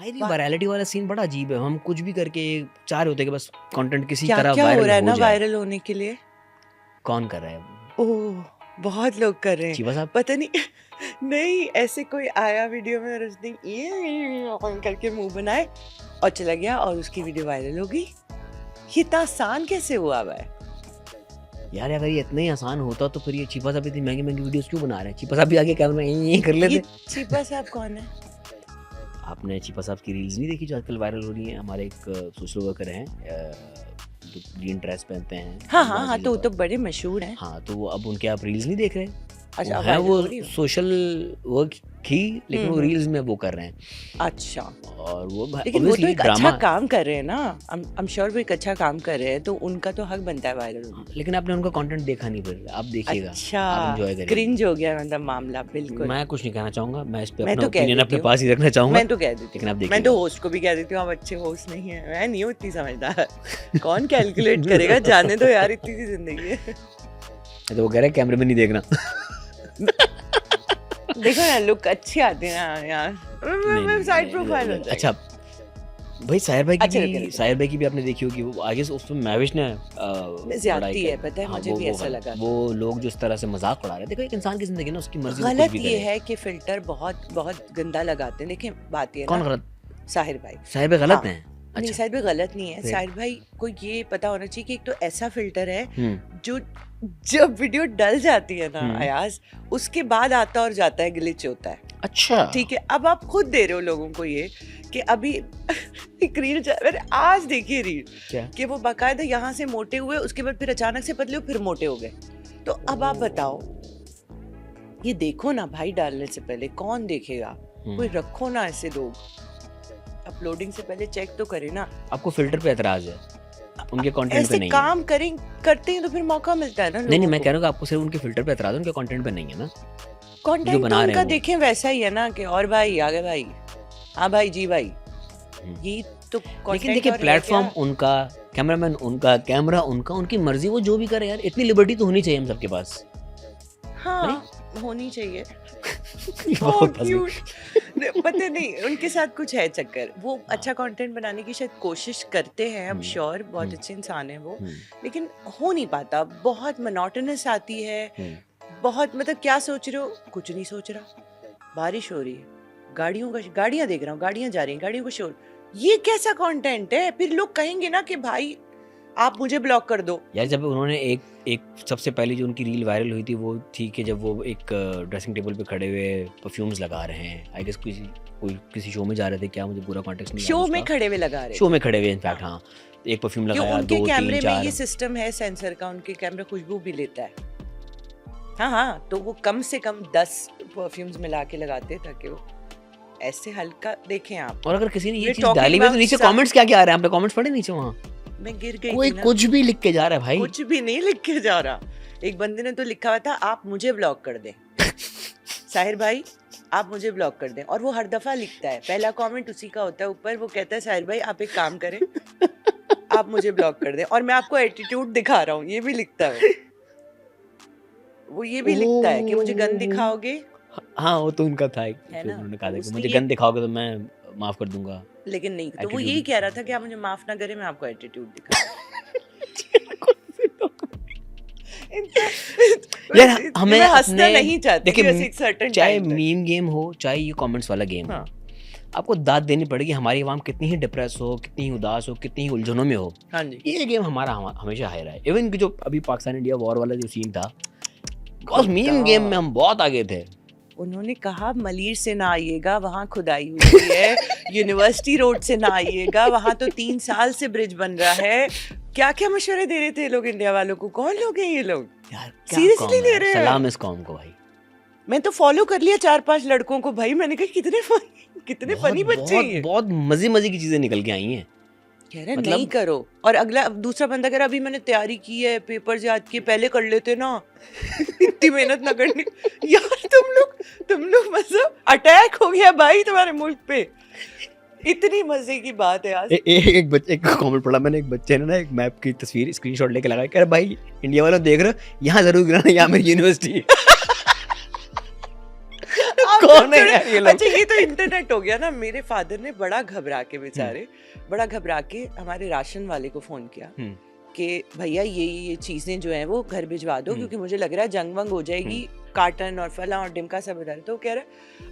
हाँ, ये वायरलिटी वाला सीन बड़ा अजीब है। हम कुछ भी करके चाह रहे होते हैं कि बस कंटेंट किसी क्या तरह क्या हो रहा वायरल है हो ना जाए। वायरल होने के लिए। कौन कर रहा है? ओह बहुत लोग कर रहे हैं, चीबा साहब। पता नहीं नहीं ऐसे कोई आया वीडियो में और उसने ये करके मुंह बनाए और चला गया और उसकी वीडियो वायरल हो गई। ये इतना आसान कैसे हुआ हुआ है? यार अगर ये इतना ही आसान होता तो फिर ये चीपा साहब इतनी महंगी महंगी वीडियोस क्यों बना रहे हैं? चीपा साहब भी आगे कैमरा यही कर लेते। ये चीपा साहब कौन है? आपने चीपा साहब की रील्स नहीं देखी जो आजकल वायरल हो रही है? हमारे एक सोशल वर्कर हैं जो ग्रीन ड्रेस पहनते हैं। हाँ तो वो तो बड़े मशहूर हैं। हाँ तो वो अब उनके आप रील्स नहीं देख रहे? अच्छा वो है viral वो हो रही हो? सोशल वर्क ही, लेकिन वो रील्स में वो कर रहे हैं। अच्छा और वो लेकिन वो तो obviously एक अच्छा काम कर रहे हैं ना। I'm sure वो एक अच्छा काम कर रहे हैं तो उनका तो हक बनता है वायरल होने। लेकिन आपने उनका कंटेंट देखा नहीं, फिर आप देखिएगा। अच्छा आप एंजॉय करिए। क्रिंज हो गया मतलब मामला। बिल्कुल मैं कुछ नहीं कहना चाहूंगा, मैं इस पे मैं अपना तो कह ओपिनियन देती अपने हूँ। पास ही रखना चाहूंगा। मैं तो कह देती लेकिन आप हूँ, देखिएगा। मैं तो होस्ट को भी कह देती हूँ आप अच्छे होस्ट नहीं है। मैं नहीं हूँ इतनी समझदार। कौन कैलकुलेट करेगा? जाने दो यार, इतनी सी जिंदगी है। तो वो कह रहे हैं कैमरे में नहीं देखना। देखो ना लुक अच्छी आती है ना यार। नहीं, साइड प्रोफाइल हो जाएगी। अच्छा भाई साहिर भाई की अच्छा, भी okay. साहिर भाई की भी आपने देखी होगी, वो आगे से उसमें महविश ने ज्यादती है, पता है मुझे भी ऐसा लगा। वो लोग जो इस तरह से मजाक उड़ा रहे हैं, देखो एक इंसान की जिंदगी ना, उसकी मर्जी वो कुछ गलत भी ये करे। है कि फिल्टर बहुत बहुत गंदा लगाते हैं। देखिए बात ये कौन ना, गलत? साहिर भाई। साहिर भाई गलत हाँ, हैं? नहीं अच्छा साहिर भाई गलत नहीं है। फिर? साहिर भाई को ये पता होना चाहिए कि एक तो ऐसा फिल्टर है हम्म जो जब वीडियो डल जाती है ना हम्म। अयाज, उसके बाद आता और जाता है, ग्लिच होता है। अच्छा ठीक है, अब आप खुद दे रहे हो लोगों को ये कि अभी एक रील मैंने आज देखी रील क्या? कि वो बाकायदा यहाँ से मोटे हुए, उसके बाद फिर अचानक से पतले हुए, फिर मोटे हो गए। तो अब आप बताओ, ये देखो ना भाई, डालने से पहले कौन देखेगा? कोई रखो ना ऐसे लोग, अपलोडिंग से पहले चेक तो करे ना। आपको फिल्टर पे एतराज है, उनके कंटेंट पे ऐसे नहीं है? काम करें करते हैं तो फिर मौका मिलता है ना। नहीं मैं कह रहा हूँ कि आपको सिर्फ उनके फिल्टर पे एतराज है, उनके कंटेंट पे नहीं है ना? कंटेंट जो तो बना रहे उनका हैं वो। देखें वैसा ही है ना कि और भाई आगे भाई, हाँ भाई जी भाई, ये तो लेकिन content देखिए और है प्लेटफॉर्म क्या? उनका, कैमरामैन उनका, कैमरा उनका, उनकी मर्जी, वो जो भी करे यार, इतनी लिबर्टी तो होनी चाहिए हम सबके पास। हाँ होनी चाहिए। बहुत हंसी। पता नहीं उनके साथ कुछ है चक्कर। वो अच्छा कंटेंट बनाने की शायद कोशिश करते हैं, आई एम श्योर, बहुत अच्छे इंसान है वो, लेकिन हो नहीं पाता। बहुत मोनोटोनस आती है, बहुत मतलब क्या सोच रहे हो, कुछ नहीं सोच रहा। बारिश हो रही है, गाड़ियां देख रहा हूँ, गाड़ियां जा रही हैं, गाड़ियों का शोर। ये कैसा कंटेंट है? फिर लोग कहेंगे ना कि भाई आप मुझे ब्लॉक कर दो। यार जब उन्होंने एक सबसे पहली जो उनकी रील वायरल हुई थी वो थी कि जब वो एक ड्रेसिंग टेबल पे खड़े हुए परफ्यूम्स लगा रहे हैं, आई गेस किसी शो में जा रहे थे क्या, मुझे पूरा कॉन्टेक्स्ट नहीं शो में खड़े हुए लगा रहे, शो में खड़े हुए इनफैक्ट। हाँ एक परफ्यूम लगाया, उनके 2 कैमरे 3 में 4। ये सिस्टम है सेंसर का, उनके कैमरा खुशबू भी लेता है। हाँ तो वो कम से कम 10 परफ्यूम्स मिला के लगाते ताकि वो ऐसे हल्का देखें आप। और अगर किसी ने ये We're चीज talking डाली हुई तो about नीचे some- कमेंट्स क्या आ रहे हैं? आपने कमेंट्स पढ़े नीचे? वहाँ मैं गिर गई कोई थी ना। कुछ भी लिख के जा रहा है भाई। कुछ भी नहीं लिख के जा रहा। एक बंदे ने तो लिखा हुआ था आप मुझे ब्लॉक कर दें। साहिर भाई आप मुझे ब्लॉक कर दें, और वो हर दफा लिखता है, पहला कमेंट उसी का होता है ऊपर, वो कहता है साहिर भाई आप एक काम करें, आप मुझे ब्लॉक कर दें और मैं आपको एटीट्यूड दिखा रहा हूँ। ये भी लिखता है वो ये भी लिखता है कि मुझे गन दिखाओगे। हाँ वो तो उनका था, है ना? उन्होंने कहा था कि उसने मुझे ये- गन दिखाओगे तो मैं माफ कर दूंगा। लेकिन नहीं, तो वो Attitude यही भी- कह रहा था कि आप मुझे माफ ना करें, मैं आपको एटीट्यूड दिखा। यार हमें मैं हंसना अपने- नहीं चाहती, देखिए, बस एक certain चाहे time तक। मीम गेम हो चाहे ये कमेंट्स वाला गेम हो, हाँ। आपको दाद देनी पड़ेगी। हमारी आवाम कितनी ही डिप्रेस हो, कितनी ही उदास हो, कितनी ही उलझनों में हो, हाँ जी, ये गेम हमारा हमेशा हायर है। इवन जो अभी पाकिस्तान इंडिया वॉर वाला जो सीन था, उस मीम गेम में हम बहुत आगे थे। उन्होंने कहा मलीर से ना आइएगा, वहाँ खुदाई हुई है। यूनिवर्सिटी रोड से ना आइएगा, वहाँ तो 3 साल से ब्रिज बन रहा है। क्या क्या मशवरे दे रहे थे लोग इंडिया वालों को? कौन लोग हैं ये लोग? यार क्या Seriously कौम है? दे रहे हैं? सलाम इस कौम को भाई। मैं तो फॉलो कर लिया 4-5 लड़कों को भाई। मैंने कहा कितने फनी बच्चे हैं ये। बहुत मजे की चीजें निकल के आई हैं। कह रहे मतलब- नहीं करो, और अगला दूसरा बंदा कह रहा अभी मैंने तैयारी की है, पेपर याद किए, पहले कर लेते ना। इतनी मेहनत ना करनी यार। तुम लोग मतलब अटैक हो गया भाई तुम्हारे मुल्क पे। इतनी मजे की बात है आज। एक बच्चे का कमेंट पढ़ा मैंने, एक बच्चे ने ना एक मैप की तस्वीर स्क्रीनशॉट लेके लगाई, कह रहा भाई इंडिया वालों देख रहे हो, यहाँ जरूर गिराना, यहाँ मेरी यूनिवर्सिटी। कौन है यार ये लोग? अच्छा ये तो इंटरनेट हो गया ना। मेरे फादर ने बड़ा घबरा के बेचारे, बड़ा घबरा के हमारे राशन वाले को फोन किया कि भैया ये चीजें जो हैं वो घर भिजवा दो, क्योंकि मुझे लग रहा है जंग वंग हो जाएगी, काटन और फला और डिमका सब बता रहे। तो वो कह रहा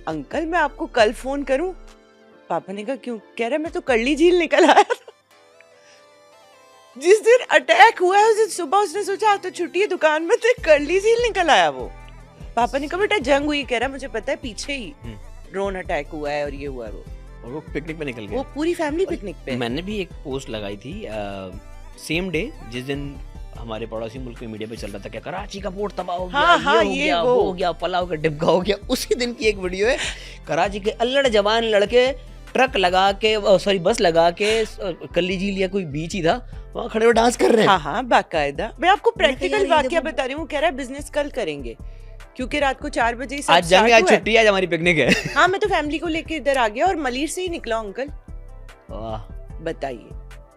अंकल मैं आपको कल फोन करूं। पापा ने कहा क्यों? कह रहा मैं तो कर्ली झील निकल आया था जिस दिन अटैक हुआ है उस दिन सुबह उसने सोचा तो छुट्टी है दुकान में, तो कर्ली झील निकल आया वो। पापा ने कहा बेटा जंग हुई? कह रहा मुझे पता है पीछे ही ड्रोन अटैक हुआ है और ये हुआ है वो। और वो पिकनिक पे निकल गए, वो पूरी फैमिली पिकनिक पे। मैंने भी एक पोस्ट लगाई थी सेम डे जिस दिन हमारे पड़ोसी मुल्क में मीडिया पे चल रहा था क्या कराची का पोर्ट तबाह हो गया, हाँ, ये हो गया, वो हो गया, पलाव का डिब्बा हो गया। उसी दिन की एक वीडियो है, कराची के अल्लड़ जवान लड़के ट्रक लगा के सॉरी बस लगा के कल्ली झील या कोई बीच ही था वहाँ खड़े हुए डांस कर रहे हैं। हाँ हाँ बाकायदा। मैं आपको प्रैक्टिकल वाकया बता रही हूँ। कह रहा है बिजनेस कल करेंगे क्योंकि रात को 4 बजे आज जाएंगे, आज छुट्टी है, आज हमारी पिकनिक है। हाँ मैं तो फैमिली को लेके इधर आ गया और मलिर से ही निकला अंकल। वाह बताइए,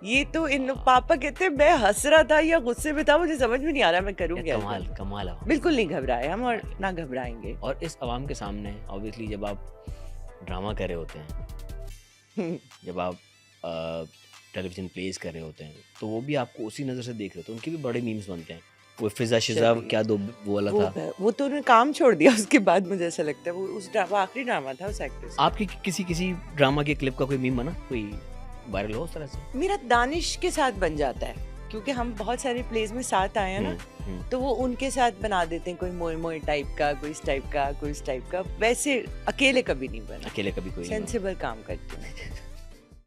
ये तो इन लोग पापा कहते हैं मैं हंस रहा था या गुस्से में था, मुझे समझ में नहीं आ रहा मैं करूँ क्या। कमाल कमाल है। बिल्कुल नहीं घबराए हम और ना घबराएंगे। और इस आवाम के सामने ऑब्वियसली जब आप ड्रामा कर रहे होते हैं, जब आप टेलीविजन प्लेस कर रहे होते हैं, तो वो भी आपको उसी नज़र से देख रहे होते हैं। उनके भी बड़े मीम्स बनते हैं। वो फिजा शिजा क्या दो वो वाला था, वो तो उन्होंने काम छोड़ दिया उसके बाद, मुझे ऐसा लगता है वो आखिरी ड्रामा था उस एक्ट्रेस। आपकी किसी ड्रामा के क्लिप का कोई मीम बना, कोई वायरल हो उस तरह से? मेरा दानिश के साथ बन जाता है क्योंकि हम बहुत सारे प्लेस में साथ आए हैं ना, तो वो उनके साथ बना देते हैं, कोई मोए मोए टाइप का, कोई इस टाइप का, कोई इस टाइप का। वैसे अकेले कभी नहीं बना, अकेले कभी कोई सेंसिबल काम करते हैं।